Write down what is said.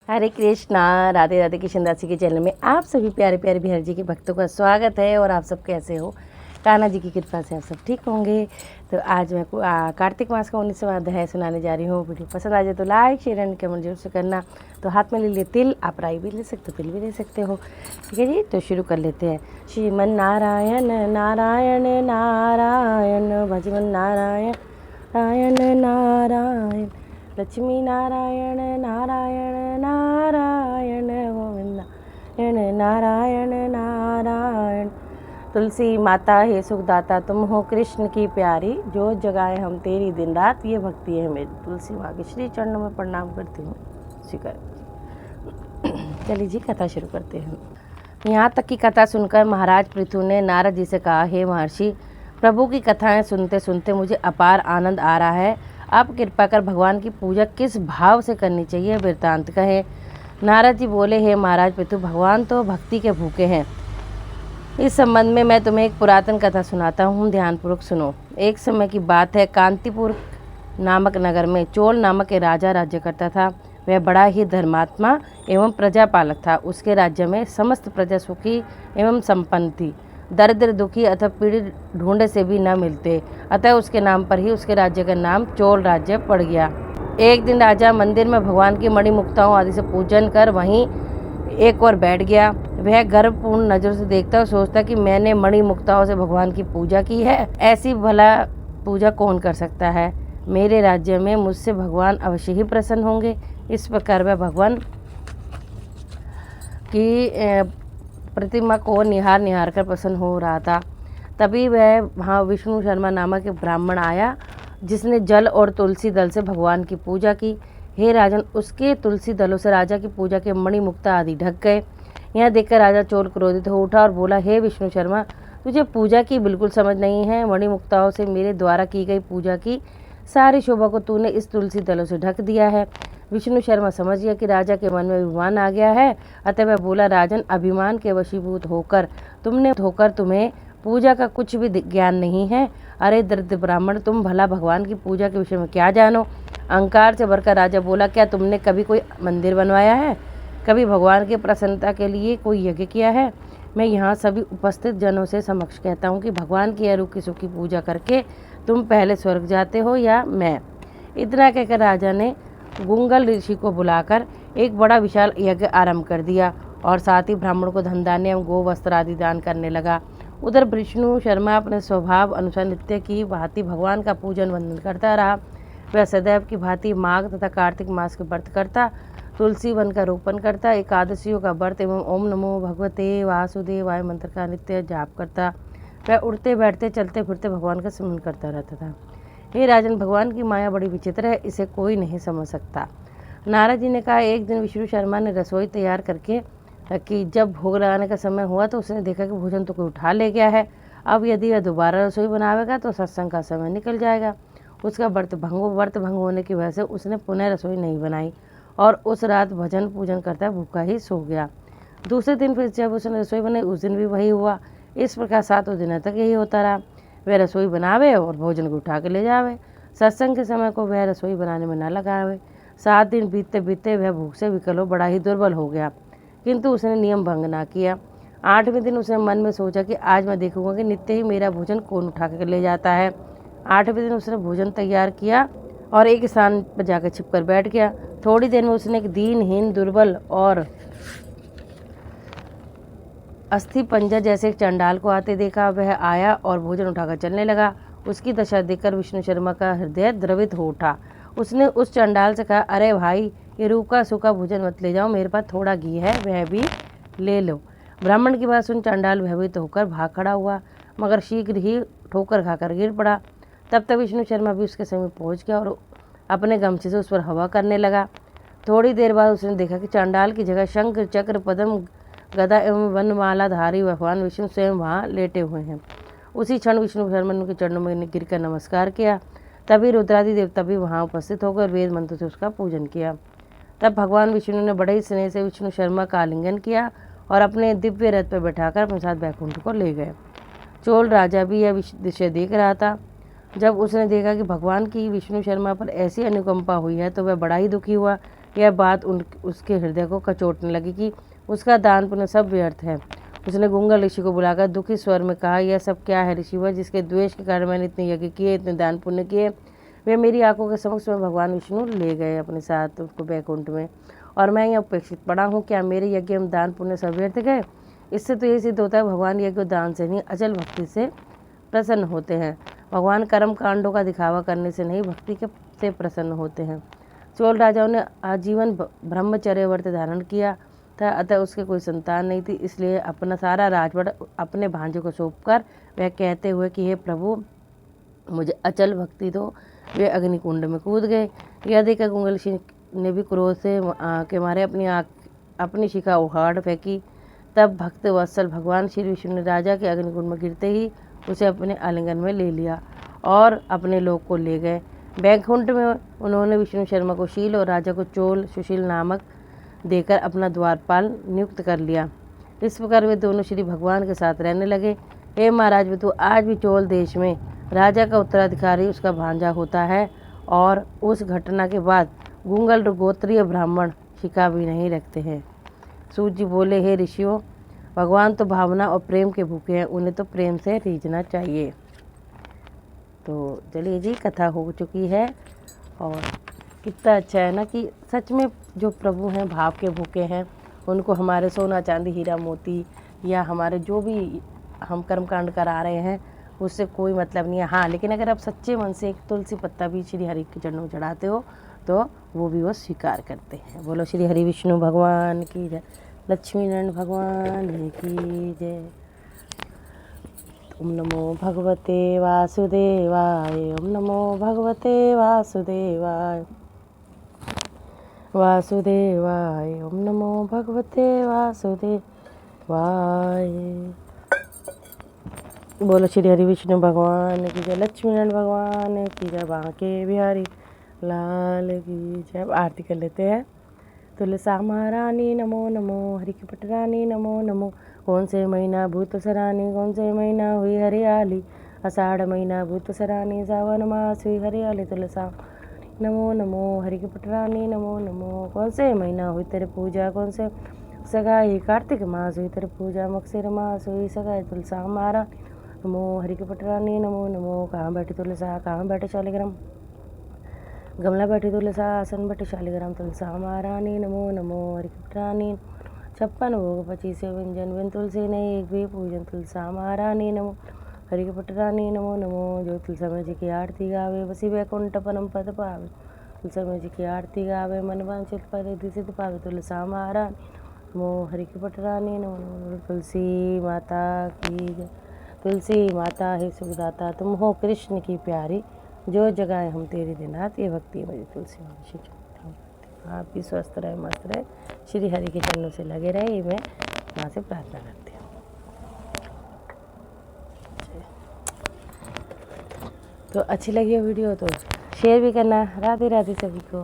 हरे कृष्णा। राधे राधे। कृष्ण दासी के चैनल में आप सभी प्यारे प्यारे बिहार जी के भक्तों का स्वागत है। और आप सब कैसे हो? कान्हा जी की कृपा से आप सब ठीक होंगे। तो आज मैं कार्तिक मास का 19वां अध्याय सुनाने जा रही हूँ। वीडियो पसंद आ जाए तो लाइक शेयर एंड कमेंट जरूर से करना। तो हाथ में ले लिए तिल, आप राई भी ले सकते हो, तिल भी ले सकते हो। ठीक है जी, तो शुरू कर लेते हैं। श्रीमन नारायण नारायण नारायण, भजमन नारायण नारायण नारायण, लक्ष्मी नारायण नारायण नारायण, गोविंद नारायण नारायण नारायण। तुलसी माता है सुखदाता, तुम हो कृष्ण की प्यारी, जो जगाए हम तेरी दिन रात, ये भक्ति है मेरी। तुलसी माँ के श्री चरणों में प्रणाम करती हूँ, स्वीकार। चलिए जी, कथा शुरू करते हैं। यहाँ तक की कथा सुनकर महाराज पृथु ने नारद जी से कहा, हे महर्षि, प्रभु की कथाएं सुनते सुनते मुझे अपार आनंद आ रहा है। आप कृपा कर भगवान की पूजा किस भाव से करनी चाहिए, वृत्तांत कहे। नारद जी बोले, हे महाराज पृथु, भगवान तो भक्ति के भूखे हैं। इस संबंध में मैं तुम्हें एक पुरातन कथा सुनाता हूँ, ध्यानपूर्वक सुनो। एक समय की बात है, कांतिपुर नामक नगर में चोल नामक एक राजा राज्य करता था। वह बड़ा ही धर्मात्मा एवं प्रजापालक था। उसके राज्य में समस्त प्रजा सुखी एवं संपन्न थी। दरिद्र दुखी अथवा पीड़ित ढूंढे से भी न मिलते। अतः उसके नाम पर ही उसके राज्य का नाम चोल राज्य पड़ गया। एक दिन राजा मंदिर में भगवान की मणिमुक्ताओं आदि से पूजन कर वहीं एक और बैठ गया। वह गर्वपूर्ण नजर से देखता और सोचता कि मैंने मणिमुक्ताओं से भगवान की पूजा की है, ऐसी भला पूजा कौन कर सकता है। मेरे राज्य में मुझसे भगवान अवश्य ही प्रसन्न होंगे। इस प्रकार वह भगवान की प्रतिमा को निहार निहार कर प्रसन्न हो रहा था। तभी वह वहाँ विष्णु शर्मा नामक एक ब्राह्मण आया, जिसने जल और तुलसी दल से भगवान की पूजा की। हे राजन, उसके तुलसी दलों से राजा की पूजा के मणिमुक्ता आदि ढक गए। यह देखकर राजा चोल क्रोधित हो उठा और बोला, हे विष्णु शर्मा, तुझे पूजा की बिल्कुल समझ नहीं है। मणिमुक्ताओं से मेरे द्वारा की गई पूजा की सारी शोभा को तूने इस तुलसी दलों से ढक दिया है। विष्णु शर्मा समझ गया कि राजा के मन में अभिमान आ गया है। अतः वह बोला, राजन, अभिमान के वशीभूत होकर तुम्हें पूजा का कुछ भी ज्ञान नहीं है। अरे दरिद्र ब्राह्मण, तुम भला भगवान की पूजा के विषय में क्या जानो। अहंकार से भरकर राजा बोला, क्या तुमने कभी कोई मंदिर बनवाया है? कभी भगवान की प्रसन्नता के लिए कोई यज्ञ किया है? मैं यहाँ सभी उपस्थित जनों से समक्ष कहता हूँ कि भगवान की रूखी सूखी पूजा करके तुम पहले स्वर्ग जाते हो या मैं। इतना कहकर राजा ने गुंगल ऋषि को बुलाकर एक बड़ा विशाल यज्ञ आरंभ कर दिया और साथ ही ब्राह्मण को धन धान्य एवं गो वस्त्र आदि दान करने लगा। उधर विष्णु शर्मा अपने स्वभाव अनुसार नित्य की भांति भगवान का पूजन वंदन करता रहा। वह सदैव की भांति माघ तथा कार्तिक मास के व्रत करता, तुलसी वन का रोपण करता, एकादशियों का व्रत एवं ओम नमो भगवते वासुदेवाय मंत्र का नित्य जाप करता। वह उठते बैठते चलते फिरते भगवान का स्मरण करता रहता था। हे राजन, भगवान की माया बड़ी विचित्र है, इसे कोई नहीं समझ सकता। नारद जी ने कहा, एक दिन विष्णु शर्मा ने रसोई तैयार करके रखी। जब भोग लगाने का समय हुआ तो उसने देखा कि भोजन तो कोई उठा ले गया है। अब यदि वह दोबारा रसोई बनावेगा तो सत्संग का समय निकल जाएगा। उसका व्रत भंग होने की वजह से उसने पुनः रसोई नहीं बनाई और उस रात भजन पूजन करता भूखा ही सो गया। दूसरे दिन फिर जब उसने रसोई बनाई, उस दिन भी वही हुआ। इस प्रकार 7 दिनों तक यही होता रहा। वह रसोई बनावे और भोजन को उठा के ले जावे। सत्संग के समय को वह रसोई बनाने में न लगावे। 7 दिन बीतते बीतते वह भूख से विकल हो बड़ा ही दुर्बल हो गया, किंतु उसने नियम भंग ना किया। 8वें दिन उसने मन में सोचा कि आज मैं देखूंगा कि नित्य ही मेरा भोजन कौन उठा कर ले जाता है। 8वें दिन उसने भोजन तैयार किया और एक स्थान पर जाकर छिपकर बैठ गया। थोड़ी देर में उसने एक दीनहीन, दुर्बल और अस्थि पंजर जैसे एक चंडाल को आते देखा। वह आया और भोजन उठाकर चलने लगा। उसकी दशा देखकर विष्णु शर्मा का हृदय द्रवित हो उठा। उसने उस चंडाल से कहा, अरे भाई, ये रूखा सूखा भोजन मत ले जाओ, मेरे पास थोड़ा घी है, वह भी ले लो। ब्राह्मण की बात सुन चंडाल भयभीत होकर भाग खड़ा हुआ, मगर शीघ्र ही ठोकर खाकर गिर पड़ा। तब तक विष्णु शर्मा भी उसके समीप पहुंच गया और अपने गमछे से उस पर हवा करने लगा। थोड़ी देर बाद उसने देखा कि चंडाल की जगह शंख चक्र पद्म गदा एवं वनमालाधारी भगवान विष्णु स्वयं वहाँ लेटे हुए हैं। उसी क्षण विष्णु शर्मा ने उनके चरणों में गिरकर नमस्कार किया। तभी रुद्रादि देवता भी वहाँ उपस्थित होकर वेद मंत्र से उसका पूजन किया। तब भगवान विष्णु ने बड़े ही स्नेह से विष्णु शर्मा का आलिंगन किया और अपने दिव्य रथ पर बैठाकर अपने साथ बैकुंठ को ले गए। चोल राजा भी यह दृश्य देख रहा था। जब उसने देखा कि भगवान की विष्णु शर्मा पर ऐसी अनुकंपा हुई है तो वह बड़ा ही दुखी हुआ। यह बात उसके हृदय को कचोटने लगी कि उसका दान पुण्य सब व्यर्थ है। उसने गुंगल ऋषि को बुलाकर दुखी स्वर में कहा, यह सब क्या है ऋषिवर, जिसके द्वेष के कारण मैंने इतने यज्ञ किए, इतने दान पुण्य किए, वे मेरी आंखों के समक्ष में भगवान विष्णु ले गए अपने साथ उसको बैकुंठ में, और मैं यहाँ उपेक्षित पड़ा हूँ। क्या मेरे यज्ञ एवं दान पुण्य सब व्यर्थ गए? इससे तो ये सिद्ध होता है भगवान यज्ञ दान से नहीं, अचल भक्ति से प्रसन्न होते हैं। भगवान कर्म कांडों का दिखावा करने से नहीं, भक्ति के से प्रसन्न होते हैं। चोल राजाओं ने आजीवन ब्रह्मचर्य व्रत धारण किया था, अतः उसके कोई संतान नहीं थी, इसलिए अपना सारा राजवट अपने भांजे को सौंपकर वह कहते हुए कि हे प्रभु मुझे अचल भक्ति दो, वे अग्निकुंड में कूद गए। यह देखकर गुंगल ऋषि ने भी क्रोध से के मारे अपनी शिखा उखाड़ फेंकी। तब भक्त वत्सल भगवान श्री विष्णु ने राजा के अग्निकुंड में गिरते ही उसे अपने आलिंगन में ले लिया और अपने लोक को ले गए। बैकुंठ में उन्होंने विष्णु शर्मा को शील और राजा को चोल सुशील नामक देकर अपना द्वारपाल नियुक्त कर लिया। इस प्रकार वे दोनों श्री भगवान के साथ रहने लगे। हे महाराज तू आज भी चोल देश में राजा का उत्तराधिकारी उसका भांजा होता है, और उस घटना के बाद गुंगल गोत्रीय ब्राह्मण शिखा भी नहीं रखते हैं। सूत जी बोले, हे ऋषियों, भगवान तो भावना और प्रेम के भूखे हैं, उन्हें तो प्रेम से रीझना चाहिए। तो चलिए जी, कथा हो चुकी है, और कितना अच्छा है ना कि सच में जो प्रभु हैं भाव के भूखे हैं, उनको हमारे सोना चांदी हीरा मोती या हमारे जो भी हम कर्मकांड करा रहे हैं उससे कोई मतलब नहीं है। हाँ, लेकिन अगर आप सच्चे मन से एक तुलसी पत्ता भी श्री हरि के चरणों में चढ़ाते हो तो वो भी वो स्वीकार करते हैं। बोलो श्री हरि विष्णु भगवान की जय, लक्ष्मी नारायण भगवान की जय। ओम नमो भगवते वासुदेवाय, ओम नमो भगवते वासुदेवाय वासुदेवाय, ओम नमो भगवते वासुदेवाय। बोलो श्री हरि विष्णु भगवान की जय, लक्ष्मी नारायण भगवान की जय, बांके बिहारी लाल की जय। आरती कर लेते हैं। तुलसा महारानी नमो नमो, हरि की पटरानी नमो नमो। कौन से महीना भूत सरानी, कौन से महीना हुई हरियाली, आषाढ़ महीना भूत सरानी, सावन मास हुई हरियाली। तुलसा नमो नमो, हरि की पटरानी नमो नमो। कौन से महीना हुई तेरे पूजा, कौन से सगाई, कार्तिक मास हुई तेरे पूजा, मकसिर मास हुई सगाई। तुलसा हमारा नमो, हरि की पटरानी नमो नमो। कहाँ बैठी तुलसा, कहाँ बैठे शालिग्राम, गमला बैठी तुलसा, आसन बैठे शालिग्राम। तुलसा महारानी नमो नमो, हरि की पटरानी। 56 भोग 25 व्यंजन, बिन तुलसी नहीं एक भी पूजन। तुलसा महारानी नमो, हरि की पटरानी नमो नमो। जो तुलसा जी की आरती गावे, बसी वैकुंठ परम पद पावे। तुलसा जी की आरती गावे, मन वांछित फल रिद्धि सिद्धि पावे। तुलसा महारानी नमो, हरि की पटरानी नमो नमो। तुलसी माता की जय, तुलसी माता है सुखदाता, तुम हो कृष्ण की प्यारी, जो जगाए हम तेरी दिनात। ये भक्ति है मेरी तुलसी माता। आप भी स्वस्थ रहे, मस्त रहे, श्री हरि के चरणों से लगे रहे, ये मैं वहाँ से प्रार्थना करती हूँ। तो अच्छी लगी वीडियो तो शेयर भी करना। राधे राधे सभी को।